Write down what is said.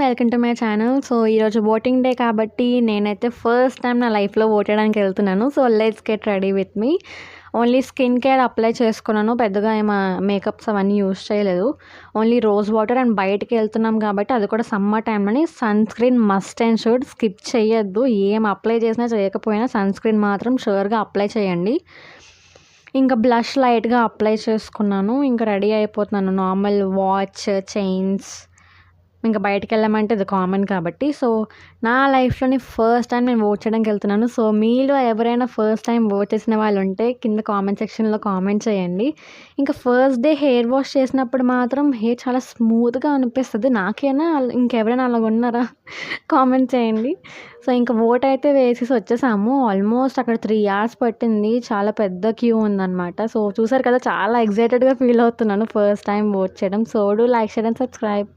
Welcome to my channel. So, ఈరోజు voting day కాబట్టి నేనైతే ఫస్ట్ టైం నా లైఫ్‌లో ఓట్ చేయడానికి వెళ్తున్నాను. So, let's get ready with me. Only skin care apply చేసుకున్నాను. పెద్దగా మేకప్స్ అవన్నీ యూజ్ చేయలేదు. ఓన్లీ రోజ్ వాటర్ అండ్ బయటికి వెళ్తున్నాం కాబట్టి అది కూడా సమ్మర్ టైంలోని sunscreen must and should skip చేయొద్దు. ఏం అప్లై చేసినా చేయకపోయినా సన్ స్క్రీన్ మాత్రం ష్యూర్‌గా అప్లై చేయండి. ఇంకా బ్లష్ లైట్‌గా అప్లై చేసుకున్నాను. ఇంకా రెడీ అయిపోతున్నాను. నార్మల్ వాచ్, చైన్స్ ఇంకా బయటికెళ్ళామంటే ఇది కామన్ కాబట్టి. సో, నా లైఫ్‌లోని ఫస్ట్ టైం నేను ఓట్ చేయడానికి వెళ్తున్నాను. సో, మీలో ఎవరైనా ఫస్ట్ టైం ఓట్ చేసిన వాళ్ళుంటే కింద కామెంట్ సెక్షన్‌లో కామెంట్ చేయండి. ఇంకా ఫస్ట్ డే హెయిర్ వాష్ చేసినప్పుడు మాత్రం హెయిర్ చాలా స్మూత్‌గా అనిపిస్తది. నాకేనా ఇంకెవరైనా అలాగున్నారా? కామెంట్ చేయండి. సో, ఇంక ఓట్ అయితే వేసేసి వచ్చేసాము. ఆల్మోస్ట్ అక్కడ 3 అవర్స్ పట్టింది. చాలా పెద్ద క్యూ ఉందనమాట. సో, చూసారు కదా చాలా ఎక్సైటెడ్‌గా ఫీల్ అవుతున్నాను ఫస్ట్ టైం ఓట్ చేయడం. So, do like, share and subscribe.